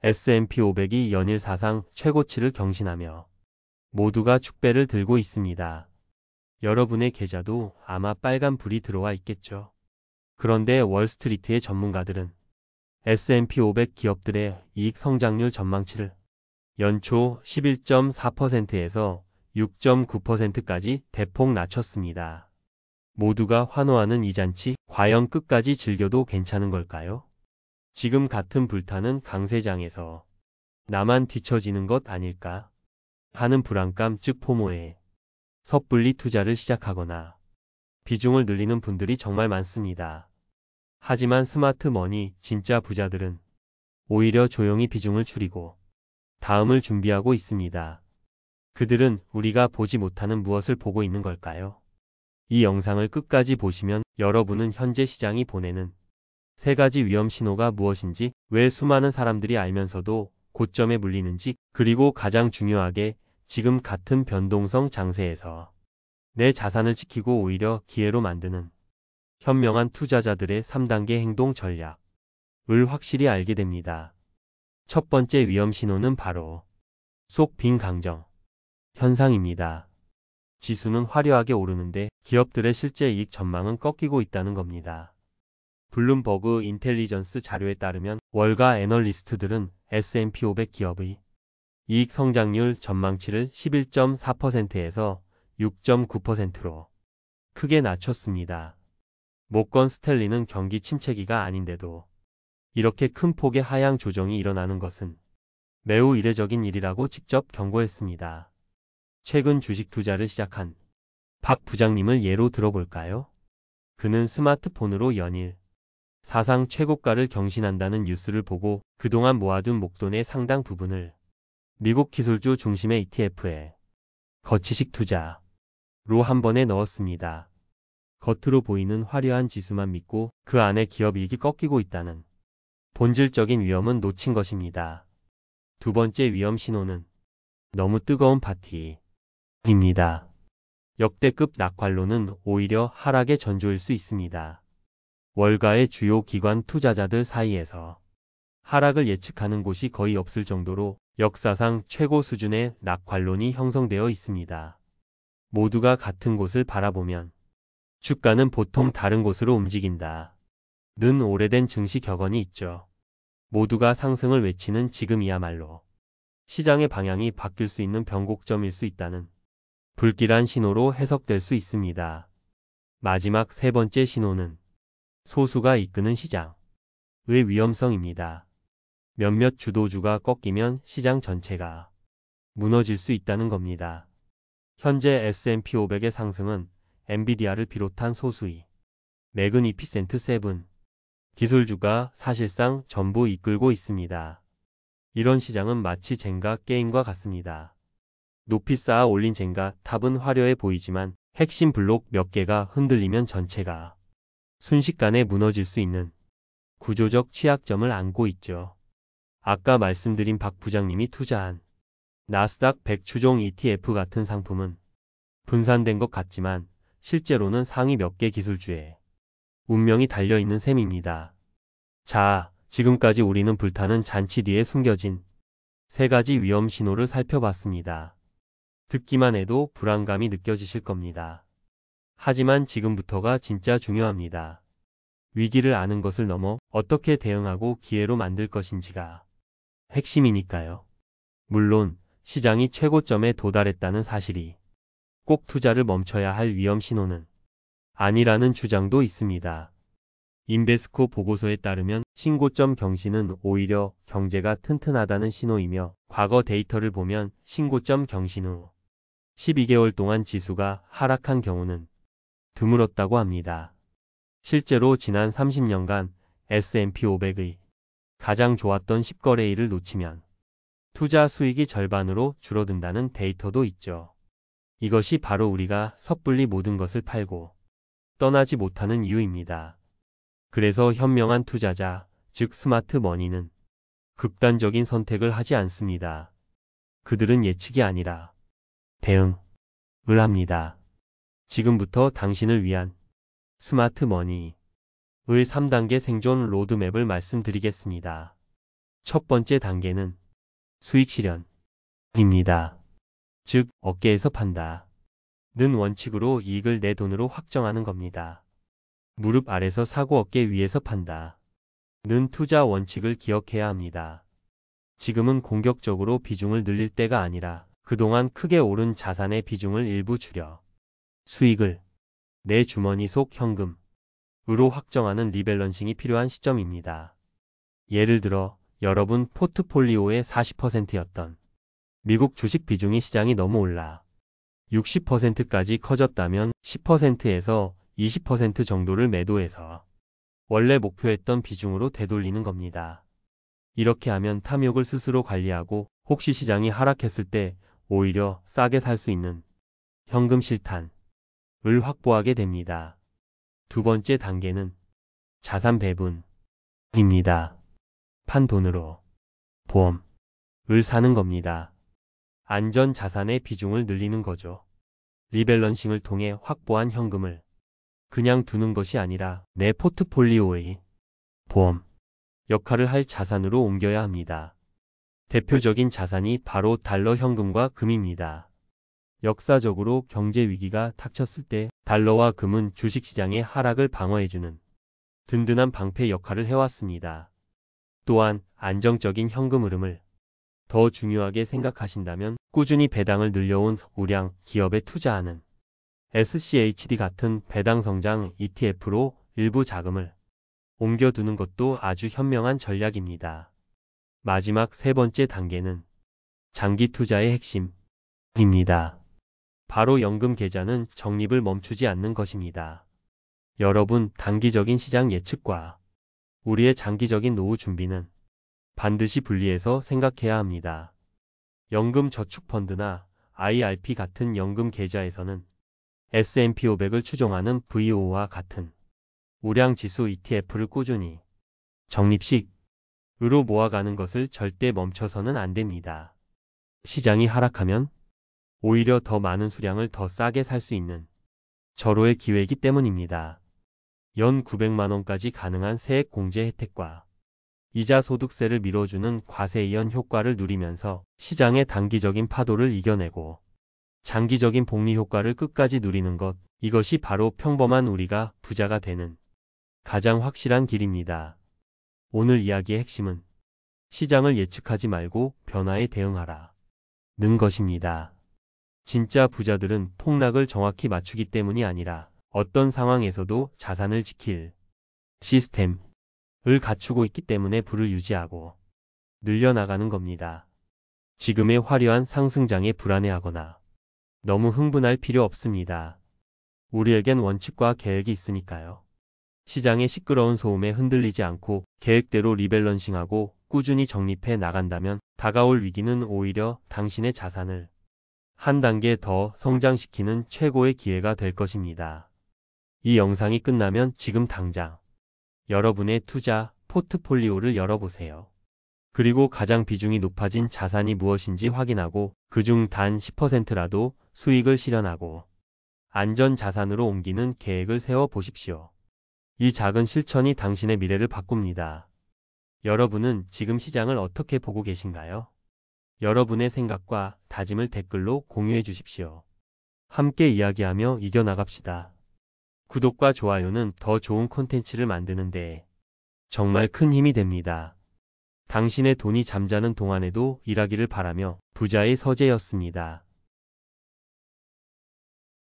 S&P 500이 연일 사상 최고치를 경신하며 모두가 축배를 들고 있습니다. 여러분의 계좌도 아마 빨간 불이 들어와 있겠죠. 그런데 월스트리트의 전문가들은 S&P 500 기업들의 이익 성장률 전망치를 연초 11.4%에서 6.9%까지 대폭 낮췄습니다. 모두가 환호하는 이 잔치, 과연 끝까지 즐겨도 괜찮은 걸까요? 지금 같은 불타는 강세장에서 나만 뒤처지는 것 아닐까 하는 불안감, 즉 포모에 섣불리 투자를 시작하거나 비중을 늘리는 분들이 정말 많습니다. 하지만 스마트 머니 진짜 부자들은 오히려 조용히 비중을 줄이고 다음을 준비하고 있습니다. 그들은 우리가 보지 못하는 무엇을 보고 있는 걸까요? 이 영상을 끝까지 보시면 여러분은 현재 시장이 보내는 세 가지 위험 신호가 무엇인지, 왜 수많은 사람들이 알면서도 고점에 물리는지, 그리고 가장 중요하게 지금 같은 변동성 장세에서 내 자산을 지키고 오히려 기회로 만드는 현명한 투자자들의 3단계 행동 전략을 확실히 알게 됩니다. 첫 번째 위험 신호는 바로 속 빈 강정 현상입니다. 지수는 화려하게 오르는데 기업들의 실제 이익 전망은 꺾이고 있다는 겁니다. 블룸버그 인텔리전스 자료에 따르면 월가 애널리스트들은 S&P 500 기업의 이익 성장률 전망치를 11.4%에서 6.9%로 크게 낮췄습니다. 모건 스탠리는 경기 침체기가 아닌데도 이렇게 큰 폭의 하향 조정이 일어나는 것은 매우 이례적인 일이라고 직접 경고했습니다. 최근 주식 투자를 시작한 박 부장님을 예로 들어볼까요? 그는 스마트폰으로 연일 사상 최고가를 경신한다는 뉴스를 보고 그동안 모아둔 목돈의 상당 부분을 미국 기술주 중심의 ETF에 거치식 투자로 한 번에 넣었습니다. 겉으로 보이는 화려한 지수만 믿고 그 안에 기업 이익이 꺾이고 있다는 본질적인 위험은 놓친 것입니다. 두 번째 위험 신호는 너무 뜨거운 파티입니다. 역대급 낙관론은 오히려 하락의 전조일 수 있습니다. 월가의 주요 기관 투자자들 사이에서 하락을 예측하는 곳이 거의 없을 정도로 역사상 최고 수준의 낙관론이 형성되어 있습니다. 모두가 같은 곳을 바라보면 주가는 보통 다른 곳으로 움직인다 는 오래된 증시 격언이 있죠. 모두가 상승을 외치는 지금이야말로 시장의 방향이 바뀔 수 있는 변곡점일 수 있다는 불길한 신호로 해석될 수 있습니다. 마지막 세 번째 신호는 소수가 이끄는 시장의 위험성입니다. 몇몇 주도주가 꺾이면 시장 전체가 무너질 수 있다는 겁니다. 현재 S&P 500의 상승은 엔비디아를 비롯한 소수의 매그니피센트 세븐 기술주가 사실상 전부 이끌고 있습니다. 이런 시장은 마치 젠가 게임과 같습니다. 높이 쌓아 올린 젠가 탑은 화려해 보이지만 핵심 블록 몇 개가 흔들리면 전체가 순식간에 무너질 수 있는 구조적 취약점을 안고 있죠. 아까 말씀드린 박 부장님이 투자한 나스닥 100 추종 ETF 같은 상품은 분산된 것 같지만 실제로는 상위 몇 개 기술주에 운명이 달려있는 셈입니다. 자, 지금까지 우리는 불타는 잔치 뒤에 숨겨진 세 가지 위험 신호를 살펴봤습니다. 듣기만 해도 불안감이 느껴지실 겁니다. 하지만 지금부터가 진짜 중요합니다. 위기를 아는 것을 넘어 어떻게 대응하고 기회로 만들 것인지가 핵심이니까요. 물론 시장이 최고점에 도달했다는 사실이 꼭 투자를 멈춰야 할 위험 신호는 아니라는 주장도 있습니다. 인베스코 보고서에 따르면 신고점 경신은 오히려 경제가 튼튼하다는 신호이며 과거 데이터를 보면 신고점 경신 후 12개월 동안 지수가 하락한 경우는 드물었다고 합니다. 실제로 지난 30년간 S&P 500의 가장 좋았던 10거래일을 놓치면 투자 수익이 절반으로 줄어든다는 데이터도 있죠. 이것이 바로 우리가 섣불리 모든 것을 팔고 떠나지 못하는 이유입니다. 그래서 현명한 투자자, 즉 스마트 머니는 극단적인 선택을 하지 않습니다. 그들은 예측이 아니라 대응을 합니다. 지금부터 당신을 위한 스마트 머니의 3단계 생존 로드맵을 말씀드리겠습니다. 첫 번째 단계는 수익 실현입니다. 즉, 어깨에서 판다. 는 원칙으로 이익을 내 돈으로 확정하는 겁니다. 무릎 아래서 사고 어깨 위에서 판다. 는 투자 원칙을 기억해야 합니다. 지금은 공격적으로 비중을 늘릴 때가 아니라 그동안 크게 오른 자산의 비중을 일부 줄여 수익을 내 주머니 속 현금으로 확정하는 리밸런싱이 필요한 시점입니다. 예를 들어 여러분 포트폴리오의 40%였던 미국 주식 비중이 시장이 너무 올라 60%까지 커졌다면 10%에서 20% 정도를 매도해서 원래 목표했던 비중으로 되돌리는 겁니다. 이렇게 하면 탐욕을 스스로 관리하고 혹시 시장이 하락했을 때 오히려 싸게 살 수 있는 현금 실탄을 확보하게 됩니다. 두 번째 단계는 자산 배분입니다. 판 돈으로 보험을 사는 겁니다. 안전 자산의 비중을 늘리는 거죠. 리밸런싱을 통해 확보한 현금을 그냥 두는 것이 아니라 내 포트폴리오의 보험 역할을 할 자산으로 옮겨야 합니다. 대표적인 자산이 바로 달러 현금과 금입니다. 역사적으로 경제 위기가 닥쳤을 때 달러와 금은 주식시장의 하락을 방어해주는 든든한 방패 역할을 해왔습니다. 또한 안정적인 현금 흐름을 더 중요하게 생각하신다면 꾸준히 배당을 늘려온 우량 기업에 투자하는 SCHD 같은 배당 성장 ETF로 일부 자금을 옮겨두는 것도 아주 현명한 전략입니다. 마지막 세 번째 단계는 장기 투자의 핵심입니다. 바로 연금 계좌는 적립을 멈추지 않는 것입니다. 여러분, 단기적인 시장 예측과 우리의 장기적인 노후 준비는 반드시 분리해서 생각해야 합니다. 연금 저축 펀드나 IRP 같은 연금 계좌에서는 S&P 500을 추종하는 VO와 같은 우량 지수 ETF를 꾸준히 적립식으로 모아가는 것을 절대 멈춰서는 안 됩니다. 시장이 하락하면 오히려 더 많은 수량을 더 싸게 살 수 있는 절호의 기회이기 때문입니다. 연 900만 원까지 가능한 세액 공제 혜택과 이자 소득세를 밀어주는 과세이연 효과를 누리면서 시장의 단기적인 파도를 이겨내고 장기적인 복리 효과를 끝까지 누리는 것, 이것이 바로 평범한 우리가 부자가 되는 가장 확실한 길입니다. 오늘 이야기의 핵심은 시장을 예측하지 말고 변화에 대응하라 는 것입니다. 진짜 부자들은 폭락을 정확히 맞추기 때문이 아니라 어떤 상황에서도 자산을 지킬 시스템을 갖추고 있기 때문에 부를 유지하고 늘려나가는 겁니다. 지금의 화려한 상승장에 불안해하거나 너무 흥분할 필요 없습니다. 우리에겐 원칙과 계획이 있으니까요. 시장의 시끄러운 소음에 흔들리지 않고 계획대로 리밸런싱하고 꾸준히 적립해 나간다면 다가올 위기는 오히려 당신의 자산을 한 단계 더 성장시키는 최고의 기회가 될 것입니다. 이 영상이 끝나면 지금 당장 여러분의 투자 포트폴리오를 열어보세요. 그리고 가장 비중이 높아진 자산이 무엇인지 확인하고 그중 단 10%라도 수익을 실현하고 안전 자산으로 옮기는 계획을 세워 보십시오. 이 작은 실천이 당신의 미래를 바꿉니다. 여러분은 지금 시장을 어떻게 보고 계신가요? 여러분의 생각과 다짐을 댓글로 공유해 주십시오. 함께 이야기하며 이겨나갑시다. 구독과 좋아요는 더 좋은 콘텐츠를 만드는 데 정말 큰 힘이 됩니다. 당신의 돈이 잠자는 동안에도 일하기를 바라며 부자의 서재였습니다.